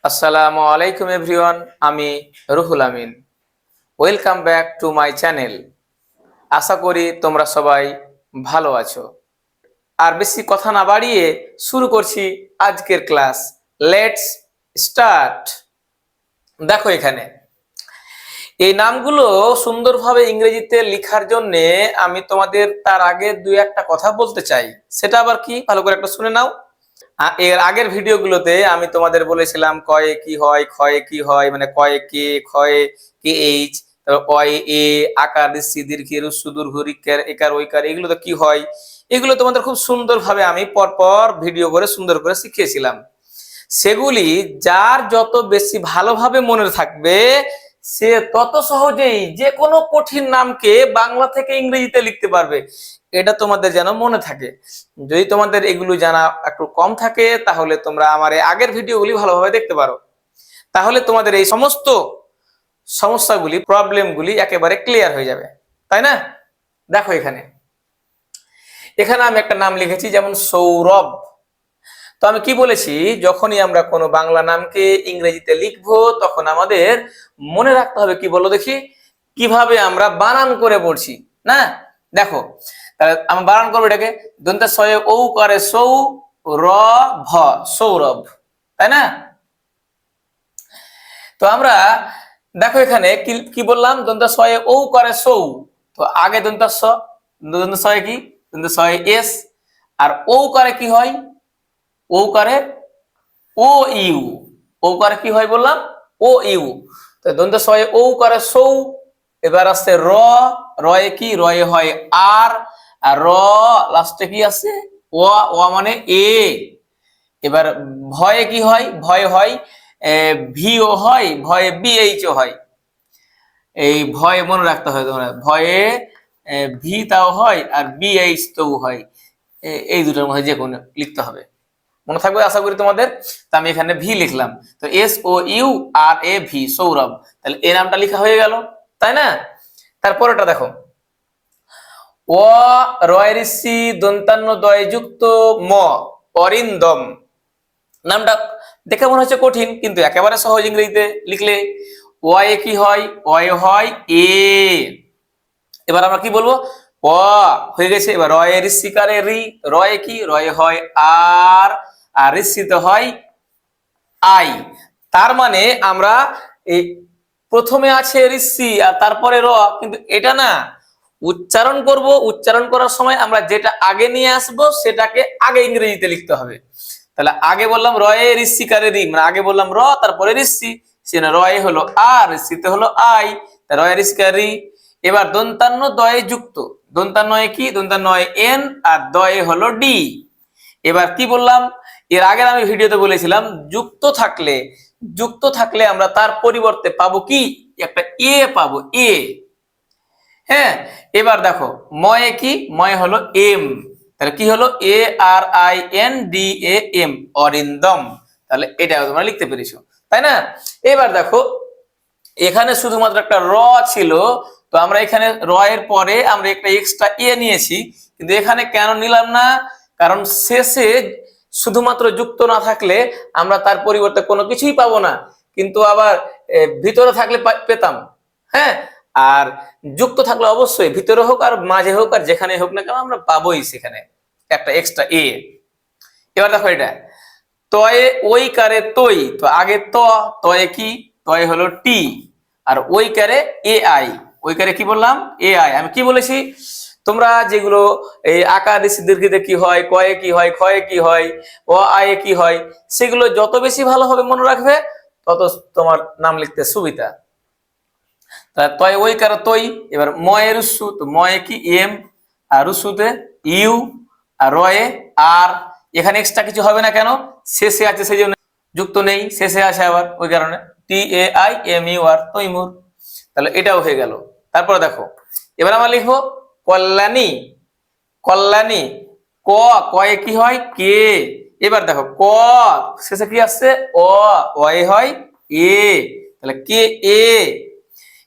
আসসালামু আলাইকুম এভরিওয়ান, আমি Ruhul Amin. Welcome back to my channel. আশা করি তোমরা সবাই ভালো আছো। আর বেশি কথা না বাড়িয়ে শুরু করছি আজকের ক্লাস। Let's start. দেখো এখানে এই নামগুলো সুন্দরভাবে ইংরেজিতে লেখার জন্য আমি তোমাদের তার আগে দুই একটা কথা বলতে চাই। সেটা আবার কি, ভালো করে একটা শুনে নাও। এর আগের ভিডিওগুলোতে আমি তোমাদের বলেছিলাম কয়ে কি হয়, ক্ষয়ে কি হয়, মানে কয়ে কে, ক্ষয়ে কে এইচ, অয়ে এ, আকার ঋষি দীর্ঘ রুস্যু দীর্ঘ রিকার একার ওইকার, এগুলো তো কি হয়, এগুলো তোমাদের খুব সুন্দরভাবে আমি পরপর ভিডিও করে সুন্দর করে শিখিয়েছিলাম। সেগুলি যার যত বেশি ভালোভাবে মনে থাকবে সে তত সহজেই যে কোনো কঠিন নামকে বাংলা থেকে ইংরেজিতে লিখতে পারবে। এটা তোমাদের যেন মনে থাকে। যদি তোমাদের এগুলো জানা একটু কম থাকে তাহলে তোমরা আমার এই আগের ভিডিওগুলি ভালোভাবে দেখতে পারো। তাহলে তোমাদের এই সমস্ত সমস্যাগুলি, প্রবলেমগুলি একেবারে ক্লিয়ার হয়ে যাবে, তাই না? দেখো এখানে এখানে আমি একটা নাম লিখেছি, যেমন সৌরভ। তো আমি কি বলেছি, যখনই আমরা কোনো বাংলা নামকে ইংরেজিতে লিখবো তখন আমাদের মনে রাখতে হবে, কি বলো দেখি, কিভাবে আমরা বানান করে পড়ছি না। দেখো তাহলে আমরা বানান করবো এটাকে দন্তে সয়ে ও করে সৌ র ভ, সৌরভ, তাই না? তো আমরা দেখো এখানে কি কি বললাম, দন্তে সয়ে ও করে সৌ। তো আগে দন্তে স, দন্তে সয়ে কি, দন্তে সয়ে এস, আর ও করে কি হয়, ও করে ও ইউ, ও করে কি হয় বললাম, ও ইউ। তো দন্তে সয়ে ও করে সৌ। এবার আসছে র, রয়ে কি, রয়ে হয় আর, আর র লাস্টে কি আছে ও, ও মানে এ। এবার ভয়ে কি হয়, ভয় হয় ভিও হয়, ভয়ে বিএইচ ও হয়। এই ভয়ে মনে রাখতে হয় তোমরা, ভয়ে ভি তাও হয় আর বিএইচ তো হয়। এই দুটোর মধ্যে যে কোনো লিখতে হবে, মনে থাকবে আশা করি তোমাদের। তো আমি এখানে ভি লিখলাম, তো S O U R A V, Sourav. তাহলে এই নামটা লেখা হয়ে গেল, তাই না? তারপরেটা দেখো, অ রয় ঋষি দন্তান্ন দয় যুক্ত ম, অরিন্দম। নামটা দেখে মনে হচ্ছে কঠিন, কিন্তু একেবারে সহজ ইংরেজিতে লিখলে। ওয়ে কি হয়, ওয়ে হয় এ। এবার আমরা কি বলবো, অ হয়ে গেছে। এবার রয় ঋষিকারে রি, রয় কি, রয় হয় আর, আর ঋষিতে হয় আই। তার মানে আমরা এই প্রথমে আছে ঋষি আর তারপরে র, কিন্তু এটা না, উচ্চারণ করব, উচ্চারণ করার সময় আমরা যেটা আগে নিয়ে আসব সেটাকে আগে ইংরেজিতে লিখতে হবে। তাহলে আগে বললাম রয়ে ঋষিকারে রি, মানে আগে বললাম র তারপরে ঋষি, সেটা রয়ে হলো আর, ঋষিতে হলো আই, রয়ে ঋষিকারে রি। এবার দন্তান্ন দয়ে যুক্ত, দন্তান্নয়ে কি, দন্তান্নয়ে এন আর দয়ে হলো ডি। এবার কি বললাম, এর আগের আমি ভিডিওতে বলেছিলাম যুক্ত থাকলে, যুক্ত থাকলে আমরা তার পরিবর্তে পাবো কি, একটা এ পাবো, এ। হ্যাঁ, এবার দেখো ময়ে কি, ময়ে হলো এম, তাহলে কি হলো A R I N D A M, Arindam. তাহলে এটাও তোমরা লিখতে পেরেছো, তাই না? এবার দেখো এখানে শুধুমাত্র একটা র ছিল, তো আমরা এখানে র এর পরে আমরা একটা এক্সট্রা এ নিয়েছি, কিন্তু এখানে কেন নিলাম না, কারণ শেষে শুধুমাত্র যুক্ত না থাকলে আমরা তার পরিবর্তে কোনো কিছুই পাবো না, কিন্তু আবার ভিতরে থাকলে পেতাম। হ্যাঁ, আর যুক্ত থাকলে অবশ্যই ভিতরে হোক আর মাঝে হোক আর যেখানে হোক না কেন আমরা পাবোই সেখানে একটা এক্সট্রা এ। এবার দেখো এটা তয়ে ওই কারে তৈ, তো আগে ত, তয়ে কি, তয়ে হলো টি, আর ওই কারে এ আই, ওই কারে কি বললাম, এ আই। আমি কি বলেছি, তোমরা যেগুলো এই আকার ঋষি দীর্ঘিতে কি হয়, কয়ে কি হয়, ক্ষয়ে কি হয়, ও আয়ে কি হয়, সেগুলো যত বেশি ভালোভাবে মনে রাখবে তত তোমার নাম লিখতে সুবিধা। তয় ওই কারো তৈ। এবার ময়ে রুসু, তো ময়ে কি এম, আর রুসুতে ইউ, আর রয়ে আর। এখানে এক্সট্রা কিছু হবে না, কেন, শেষে আছে সেই জন্য যুক্ত নেই, শেষে আছে আবার, ওই কারণে T A I M U R, Taimur. তাহলে এটাও হয়ে গেল। তারপরে দেখো এবার আমরা লিখবো কল্যাণী, কল্যাণী, ক, কয়ে কি হয় কে। এবার দেখো ক শেষে কি আসছে অ, অয়ে হয় এ, তাহলে কে এ।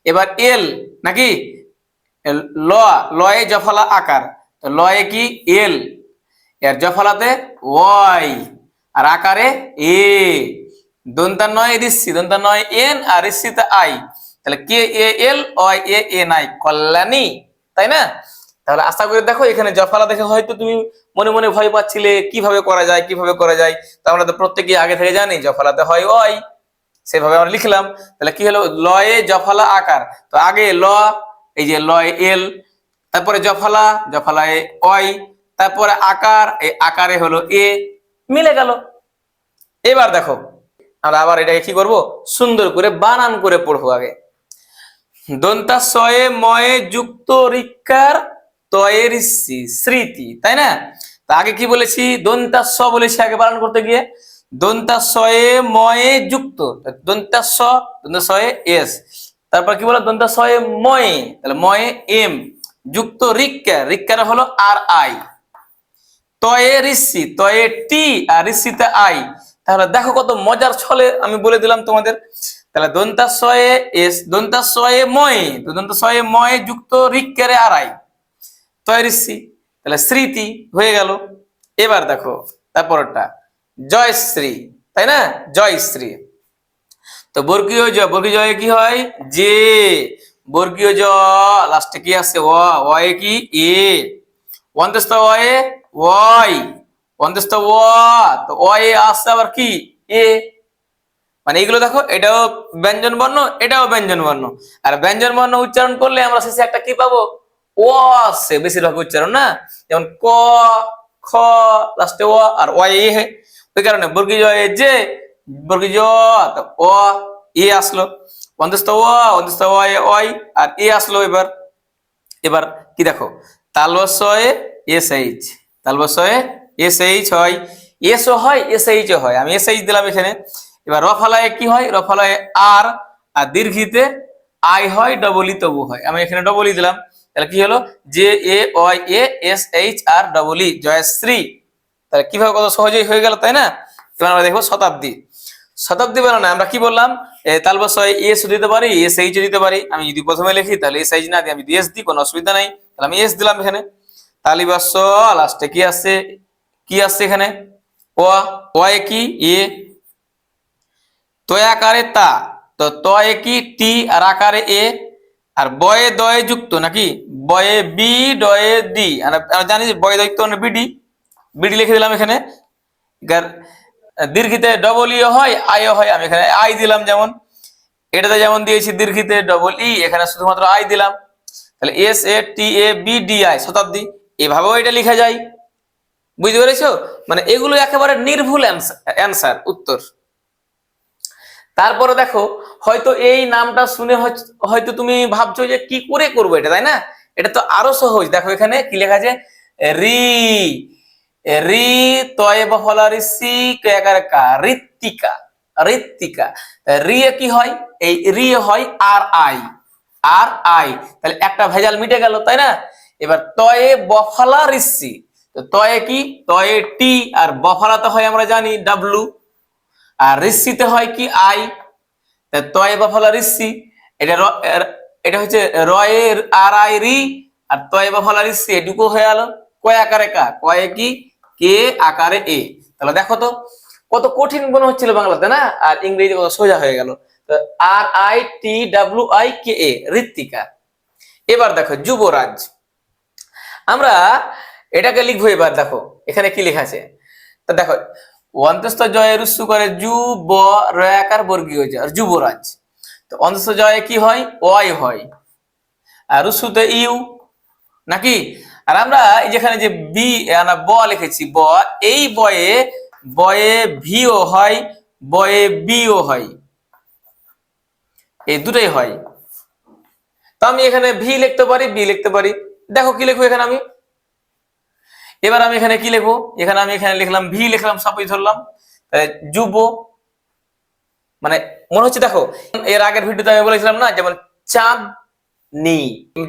এবার এল নাকি, ল, লয়ে জফলা আকার, তো লয়ে কি এল, এর জফলাতে ওয়াই আর আকারে এ। দন্তা নয় ঋষি, দন্তা নয় এন আর ঋষিতে আই, তাহলে K A L Y A N I, Kalyani, তাই না? তাহলে আশা করি দেখো এখানে জফলা দেখে হয়তো তুমি মনে মনে ভয় পাচ্ছিলে কিভাবে করা যায়, কিভাবে করা যায়। তো আমরা তো প্রত্যেকে আগে থেকে জানি জফলাতে হয় ওই, সেভাবে আমরা লিখলাম। তাহলে কি হলো, লয়ে জফলা আকার, তো আগে ল, এই যে লয়ে এল, তারপরে জফলা, জফলায় ওই, তারপরে আকার, এই আকারে হলো এ, মিলে গেল। এবার দেখো আমরা আবার এটাকে কি করব, সুন্দর করে বানান করে পড়বো। আগে দন্তাশয়ে ময়ে যুক্ত ঋকার তয়ে ঋষি স্মৃতি, তাই না? তা আগে কি বলেছি, দন্তাস্ব বলেছি আগে বানান করতে গিয়ে, দন্তাশয়ে ময়ে যুক্ত, দন্তাস্ব, দন্তাশয়ে এস, তারপর কি বলো দন্তাশয়ে ময়ে, তাহলে ময়ে এম, যুক্ত ঋকার, ঋকার হলো আর আই, তয়ে ঋষি, তয়ে টি আর ঋষিতে আই। তাহলে দেখো কত মজার ছলে আমি বলে দিলাম তোমাদের। তাহলে দন্তাশয়ে এস, দন্তাশয়ে ময়ে, তো দন্তাশয়ে ময়ে যুক্ত ঋক্কারে আড়াই, তয় ঋষি, তাহলে স্মৃতি হয়ে গেল। এবার দেখো তারপরটা জয়শ্রী, তাই না? জয়শ্রী, তো বর্গীয় জ, বর্গীয় জয়ে কি হয় যে, বর্গীয় জ লাস্টে কি আছে অ, অয়ে কি এ, অন্তস্থ অয়ে ওয়াই, অন্তস্থ ও, তো অয়ে আসছে আবার কি এ, মানে এগুলো দেখো এটাও ব্যঞ্জন বর্ণ, এটাও ব্যঞ্জন বর্ণ। আর ব্যঞ্জন বর্ণ উচ্চারণ করলে আমরা শেষে একটা কি পাবো, ও আসছে বেশিরভাগ উচ্চারণ, না? যেমন ক, খ, লাস্টে ও আর ওয়াই এ, ওই কারণে বর্গীয় জয়ে যে, বর্গীয় জ, তো ও এ আসলো, অন্তস্থ ও, অন্তস্থ ওয়াই ওয়াই আর এ আসলো। এবার এবার কি দেখো, তালবস্যয়ে এস এইচ, তালবস্যয়ে এস এইচ হয়, এসও হয় এস এইচও হয়, আমি এস এইচ দিলাম এখানে। এবার রফালায় কি হয়, রফালায় আর, আর দীর্ঘিতে আই হয়, ডবল ই তবু হয়, আমি এখানে ডবল ই দিলাম। তাহলে কি হলো, J A Y A S H R double E, Jayashree. তাহলে কিভাবে কত সহজেই হয়ে গেল, তাই না? এবার আমরা দেখবো শতাব্দী। শতাব্দী বানানো আমরা কি বললাম, তালবস্যয় এস দিতে পারি, এস এইচ দিতে পারি। আমি যদি প্রথমে লিখি তাহলে এস এইচ না দিয়ে আমি যদি এস দিই কোনো অসুবিধা নাই, তাহলে আমি এস দিলাম এখানে। তালিবাস্য লাস্টে কি আসছে, কি আসছে এখানে ও, ওয়ে কি এ, তয় আকারে তা, তো তয় কি টি আর আকারে এ, আর বয়ে দয়ে যুক্ত নাকি, বয়ে বি ডয়ে ডি, আমরা জানি যে বয়ে যুক্ত মানে বিডি, বিডি লিখে দিলাম এখানে। দীর্ঘিতে ডবল ই হয় আইও হয়, আমি এখানে আই দিলাম। যেমন এটাতে যেমন দিয়েছি দীর্ঘিতে ডবল ই, এখানে শুধুমাত্র আই দিলাম। তাহলে S A T A B D I, Shatabdi. এভাবেও এটা লেখা যায়, বুঝতে পেরেছো? মানে এগুলো একেবারে নির্ভুল অ্যান্সার, উত্তর। তারপরে দেখো হয়তো এই নামটা শুনে হয়তো তুমি ভাবছো যে কি করে করবো এটা, তাই না? এটা তো আরো সহজ। দেখো এখানে কি লেখা আছে, রি, রি তয় বফলা ঋষি কয়াকার কা, ঋত্তিকা, ঋত্তিকা। রি এ কি হয়, এই রি হয় আর আই, আর আই, তাহলে একটা ভেজাল মিটে গেল, তাই না? এবার তয়ে বফলা ঋষি, তো তয়ে কি, তয়ে টি আর বফলাতে হয় আমরা জানি ডাব্লু, আর ঋষিতে হয় কি আই, তয়ে বফলা ঋষি। এটা এটা হচ্ছে রয়ের আর আই রি, আর তয়ে বফলা ঋষি, এটুকু হয়ে গেল। কয় আকারে কা, কয়ে কি কে আকারে এ। তাহলে দেখো তো কত কঠিন মনে হচ্ছিল বাংলাতে, না? আর ইংরেজি কত সোজা হয়ে গেল। আর I T W I K এ, ঋত্বিকা। এবার দেখো যুবরাজ, আমরা এটাকে লিখবো। এবার দেখো এখানে কি লেখা আছে, তা দেখো অন্তস্থ জয়ে রুসু করে যু ব রয়াকার বর্গীয় জ, যুবরাজ। তো অন্তস্থ জয়ে কি হয়, ওয়াই হয়, আর রুসুতে ইউ নাকি। আর আমরা যেখানে যে বি ব লিখেছি ব, এই বয়ে, বয়ে ভিও হয়, বয়ে বিও হয়, এই দুটোই হয়। তো আমি এখানে ভি লিখতে পারি, বি লিখতে পারি। দেখো কি লিখবো এখানে আমি, এবার আমি এখানে কি লিখবো, এখানে আমি এখানে লিখলাম ভি, লিখলাম সাপোজ ধরলাম যুব, মানে মনে হচ্ছে দেখো এর আগের ভিডিওতে আমি বলেছিলাম না, যেমন চাঁদ নি,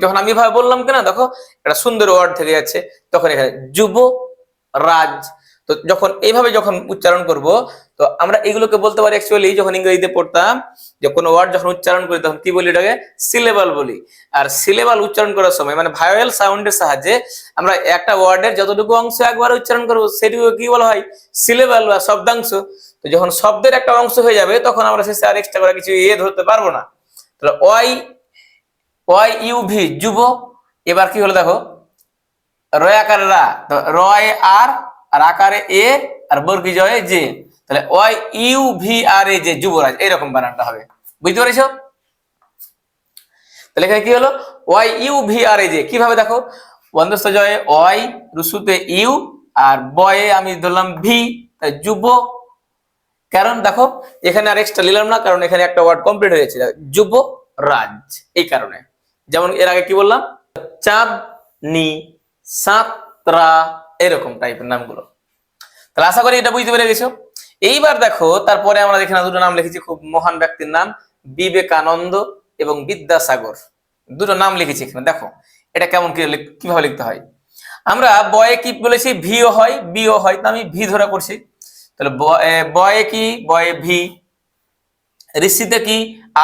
যখন আমি ভাবে বললাম কিনা দেখো একটা সুন্দর ওয়ার্ড থেকে যাচ্ছে, তখন এখানে যুব রাজ, তো যখন এইভাবে যখন উচ্চারণ করব, তো আমরা এগুলোকে বলতে পারি অ্যাকচুয়ালি যখন ইংরেজিতে পড়তাম, যে কোনো ওয়ার্ড যখন উচ্চারণ করি তখন কি বলি, এটাকে সিলেবাল বলি। আর সিলেবাল উচ্চারণ করার সময় মানে ভায়োয়েল সাউন্ডের সাহায্যে আমরা একটা ওয়ার্ডের যতটুকু অংশ একবার উচ্চারণ করবো সেটুকু কি বলা হয়, সিলেবাল বা শব্দাংশ। তো যখন শব্দের একটা অংশ হয়ে যাবে তখন আমরা শেষে আর এক্সট্রা করে কিছু ধরতে পারবো না। তাহলে ওয়াই ওয়াই ইউ ভি যুব। এবার কি হলো দেখো, রয় আকারে রা, তো রয় আর আর আকারে এ আর বর্গীজয়ে যে, তাহলে ওয়াই ইউ ভি আর এ যে যুবরাজ, এরকম বানানটা হবে। বুঝতে পেরেছো? তাহলে এখানে কি হলো, ওয়াই ইউ ভি আর এ যে, কিভাবে দেখো, বন্ধস্থ জয়ে ওয়াই, রুসুতে ইউ, আর বয়ে আমি ধরলাম ভি, যুব। কারণ দেখো এখানে আর এক্সট্রা নিলাম না, কারণ এখানে একটা ওয়ার্ড কমপ্লিট হয়েছে, যুব রাজ, এই কারণে। যেমন এর আগে কি বললাম, চাঁদনি, সাতরা, এরকম টাইপের নামগুলো। তাহলে আশা করি এটা বুঝতে পেরে গেছো। এইবার দেখো তারপরে আমরা এখানে দুটো নাম লিখেছি, খুব মহান ব্যক্তির নাম, বিবেকানন্দ এবং বিদ্যাসাগর, দুটো নাম লিখেছি এখানে। দেখো এটা কেমন কিভাবে লিখতে হয়। আমরা বয়ে কি বলেছি, ভিও হয় বিও হয়, তো আমি ভি ধরা করছি। তাহলে বয়ে কি, বয়ে ভি, ঋষিতে কি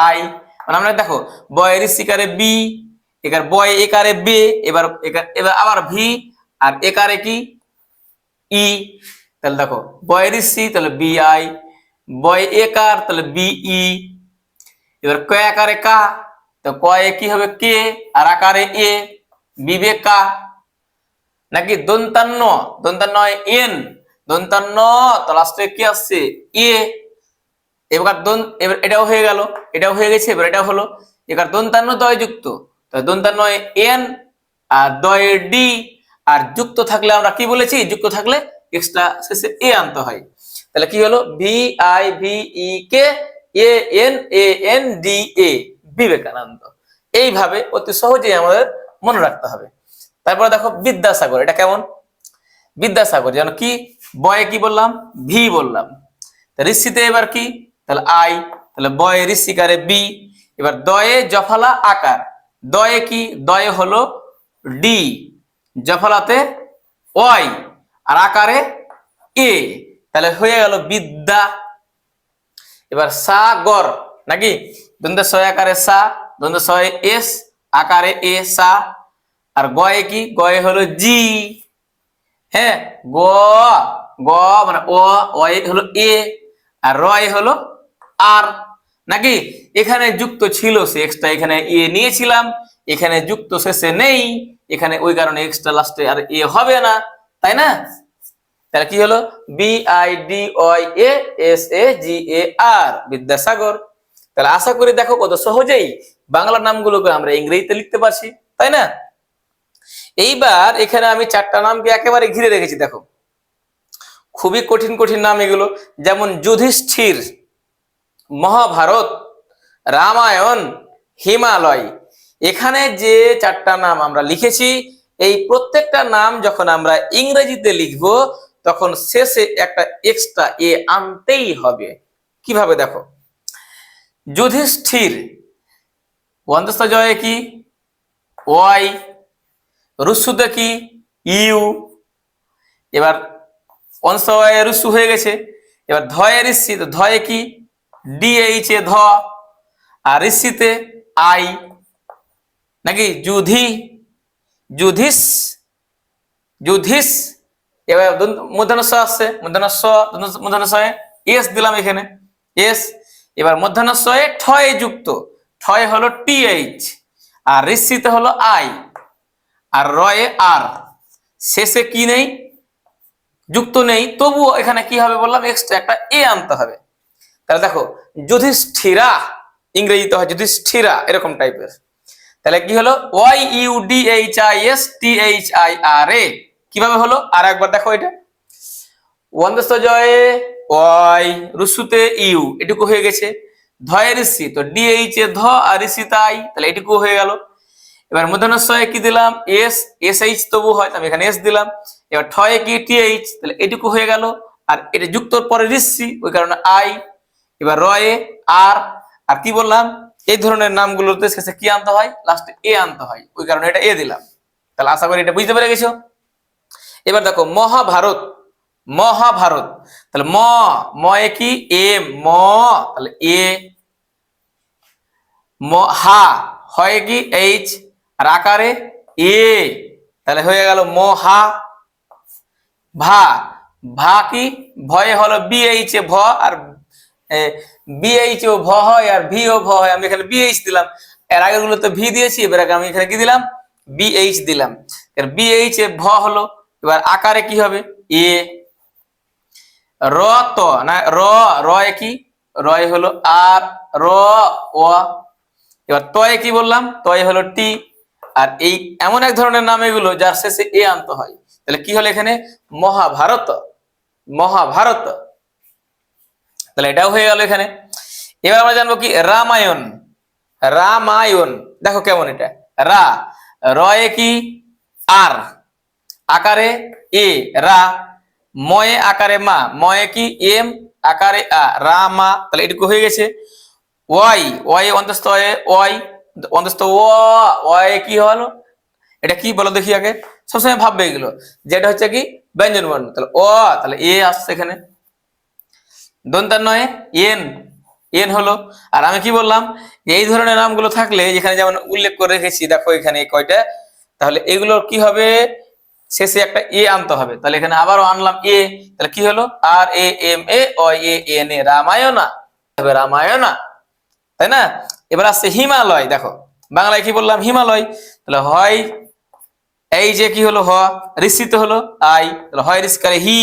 আই, মানে আমরা দেখো বয়ে ঋষিকারে বি, এবার বয়ে একারে বে, এবার এবার আবার ভি, আর একারে কি ই। তাহলে দেখো বয়ে ঋষি তাহলে বি আই, বয়ে একার তাহলে বি ই, এবার ক আকারে কা, তো কয়ে কি হবে কে, আর আকারে এ, বিবেকা। নাকি দন্তান্ন, দন্তান্ন এন, দন্তান্ন তো লাস্টে কি আসছে এ। এবার এবার এটাও হয়ে গেল, এটাও হয়ে গেছে, এবার এটাও হলো। এবার দন্তান্ন দয় যুক্ত, দন্তান্ন এন আর দয় ডি, আর যুক্ত থাকলে আমরা কি বলেছি, যুক্ত থাকলে এক্সট্রা শেষে এ আনতে হয়। তাহলে কি হলো, V I V E K A N D এ, বিবেকানন্দ। এইভাবে অতি সহজেই আমাদের মনে রাখতে হবে। তারপরে দেখো বিদ্যাসাগর, এটা কেমন, বিদ্যাসাগর যেন কি, বয়ে কি বললাম, ভি বললাম, ঋষিতে এবার কি, তাহলে আই, তাহলে বয়ে ঋষিকারে বি, এবার দয়ে জফলা আকার, দয়ে কি, দয়ে হলো ডি, জফলাতে ওয়াই, আর আকারে এ, তাহলে হয়ে গেল বিদ্যা। এবার সাগর, নাকি দ্বন্দ্ব ছয় আকারে সা, দ্বন্দ্ব ছয় এস, আকারে এ সা, আর গয়ে কি, গয়ে হলো জি, হ্যাঁ গ, গ মানে ও, ওয়ে হলো এ, আর রয় হলো আর। নাকি এখানে যুক্ত ছিল সে এক্সট্রা, এখানে এ নিয়েছিলাম, এখানে যুক্ত শেষে নেই, এখানে ওই কারণে এক্সট্রা লাস্টে আর এ হবে না, তাই না? তাহলে কি হলো, B I D Y A S A G A R, Bidyasagar. তাহলে আশা করি দেখো কত সহজেই বাংলা নামগুলোকে আমরা ইংরেজিতে লিখতে পারছি, তাই না? এইবার এখানে আমি চারটা নামকে একেবারে ঘিরে রেখেছি, দেখো খুবই কঠিন কঠিন নাম এগুলো, যেমন যুধিষ্ঠির, মহাভারত, রামায়ণ, হিমালয়। এখানে যে চারটা নাম আমরা লিখেছি, এই প্রত্যেকটা নাম যখন আমরা ইংরেজিতে লিখব তখন শেষে একটা এক্সট্রা এ আনতেই হবে। কিভাবে দেখো, যুধিষ্ঠির, বন্ধস্থ জয়ে কি ওয়াই, রুসুতে কি ইউ, এবার অংশয়ে রুসু হয়ে গেছে, এবার ধয়ে ঋষি, তো ধয়ে কি ডিএইচ এ ধ, আর ঋষিতে আই, নাকি যুধি, যুধিস, যুধিস। এবার মধ্যাহ্নস্ব আসছে, মধ্যাহ্নস্বয়ে এস দিলাম এখানে এস, এবার মধ্যাহ্নস্বয়ে ঠয়ে যুক্ত, ঠয় হলো টিএইচ, আর ঋষিতে হলো আই, আর রয়ে আর, শেষে কি নেই, যুক্ত নেই, তবুও এখানে কি হবে বললাম, এক্সট্রা একটা এ আনতে হবে। তাহলে দেখো যুধিষ্ঠিরা, ইংরেজিতে হয় যুধিষ্ঠিরা, এরকম টাইপের। তাহলে কি হলো, Y U D H I S T H I R A, কিভাবে হলো আর একবার দেখো, এটা বন্ধস্থ জয়ে ওয়াই, রুসুতে ইউ, এটুকু হয়ে গেছে, ধয়ে ঋষি তো ডিএইচ এ ধ, আর ঋষি তাই, তাহলে এটুকু হয়ে গেল। এবার মধ্যাহ্নস্বয়ে কি দিলাম এস, এস এইচ তবু হয়, আমি এখানে এস দিলাম। এবার ঠয়ে কি টিএইচ, তাহলে এটুকু হয়ে গেল, আর এটা যুক্তর পরে ঋষি, ওই কারণে আই। এবার রয়ে আর, আর কি বললাম, এই ধরনের নামগুলোতে শেষে কি আনতে হয়, লাস্টে এ আনতে হয়, ওই কারণে এটা এ দিলাম। তাহলে আশা করি এটা বুঝতে পেরে গেছো। এবার দেখো মহাভারত, মহাভারত। তাহলে ময়ে কি এম তাহলে এ, হা হয় কি এইচ, আর আকারে এ, তাহলে হয়ে গেল মহা। ভা, ভা কি ভয়ে হলো বিএইচ এ ভ, আর বিএইচ ও ভ হয় আর ভি ও ভ হয়, আমি এখানে বিএইচ দিলাম। এর আগের গুলো তো ভি দিয়েছি, এবার আমি এখানে কি দিলাম বিএইচ দিলাম। বিএইচ এ ভ হলো, এবার আকারে কি হবে এ। র ত না রয়ে কি রয় হলো আর, র ও। এবার তয়ে কি বললাম, তয়ে হলো টি। আর এই এমন এক ধরনের নাম এগুলো যার শেষে এ আনতে হয়। তাহলে কি হলো এখানে মহাভারত, মহাভারত। তাহলে এটাও হয়ে গেল এখানে। এবার আমরা জানবো কি রামায়ণ, রামায়ণ। দেখো কেমন এটা, রা রয়ে কি আর, আকারে এ রা, ময়ে আকারে মা, ময়ে কি এম, আকারে আ, রামা। তাহলে এটুকু হয়ে গেছে। ওয়াই, ওয়াই অন্তস্থ ওয়াই অন্তস্থ ওয়াই কি হলো, এটা কি বলো দেখি আগে, সবসময় ভাববে এগুলো, যেটা হচ্ছে কি ব্যঞ্জন বর্ণ। তাহলে ও, তাহলে এ আসছে এখানে। দন্তান্বয়ে এন, এন হলো। আর আমি কি বললাম, এই ধরনের নামগুলো থাকলে যেখানে যেমন উল্লেখ করে রেখেছি, দেখো এখানে কয়টা, তাহলে এগুলো কি হবে শেষে একটা এ আনতে হবে। তাহলে এখানে আবারও আনলাম এ, তাহলে কি হলো R A M A O A N A, Ramayana, Ramayana, তাই না। এবার আসছে হিমালয়। দেখো বাংলায় কি বললাম হিমালয়, তাহলে হয় এই যে কি হলো হ, ঋষিতে হলো আই, তাহলে হয় ঋষিকারে হি,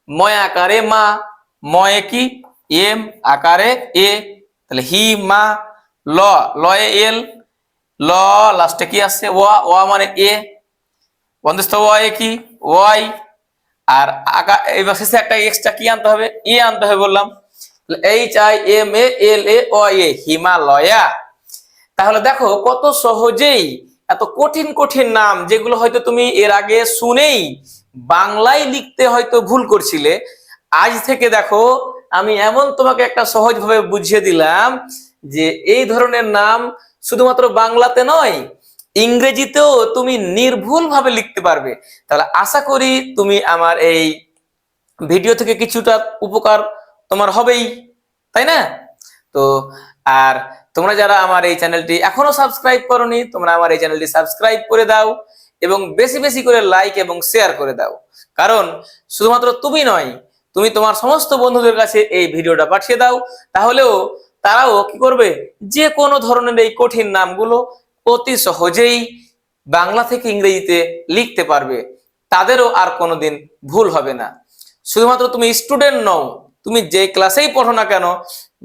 ময় আকারে মা, ময়ে কি এম, আকারে এ, তাহলে হি মা। ল, লয়ে এল, ল লাস্টে কি আসছে ওয়া, ওয়া মানে এ, বন্ধুস্থ ওয়াই কি ওয়াই, আর এবার শেষে একটা এক্সট্রা কি আনতে হবে এ আনতে হবে বললাম। H I M A L A O এ, হিমালয়া। তাহলে দেখো কত সহজেই এত কঠিন কঠিন নাম যেগুলো হয়তো তুমি এর আগে শুনেই বাংলায় লিখতে হয়তো ভুল করছিলে, আজ থেকে দেখো আমি এমন তোমাকে একটা সহজ ভাবে বুঝিয়ে দিলাম যে এই ধরনের নাম শুধুমাত্র বাংলাতে নয়, ইংরেজিতেও তুমি নির্ভুল ভাবে লিখতে পারবে। তাহলে আশা করি তুমি আমার এই ভিডিও থেকে কিছুটা উপকার তোমার হবেই, তাই না। তো আর তোমরা যারা আমার এই চ্যানেলটি এখনো সাবস্ক্রাইব করোনি, তোমরা আমার এই চ্যানেলটি সাবস্ক্রাইব করে দাও এবং বেশি বেশি করে লাইক এবং শেয়ার করে দাও। কারণ শুধুমাত্র তুমি নয়, তুমি তোমার সমস্ত বন্ধুদের কাছে এই ভিডিওটা পাঠিয়ে দাও, তাহলেও তারাও কি করবে, যে কোনো ধরনের এই কঠিন নামগুলো অতি সহজেই বাংলা থেকে ইংরেজিতে লিখতে পারবে, তাদেরও আর কোনোদিন ভুল হবে না। শুধুমাত্র তুমি স্টুডেন্ট নও, তুমি যে ক্লাসেই পড়ো না কেন,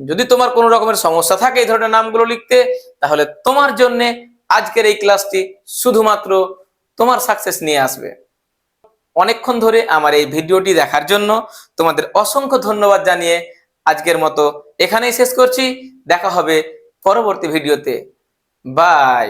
যদি তোমার কোনো রকমের সমস্যা থাকে এই ধরনের নামগুলো লিখতে, তাহলে তোমার জন্য আজকের এই ক্লাসটি শুধুমাত্র তোমার সাকসেস নিয়ে আসবে। অনেকক্ষণ ধরে আমার এই ভিডিওটি দেখার জন্য তোমাদের অসংখ্য ধন্যবাদ জানিয়ে আজকের মতো এখানেই শেষ করছি। দেখা হবে পরবর্তী ভিডিওতে। বাই।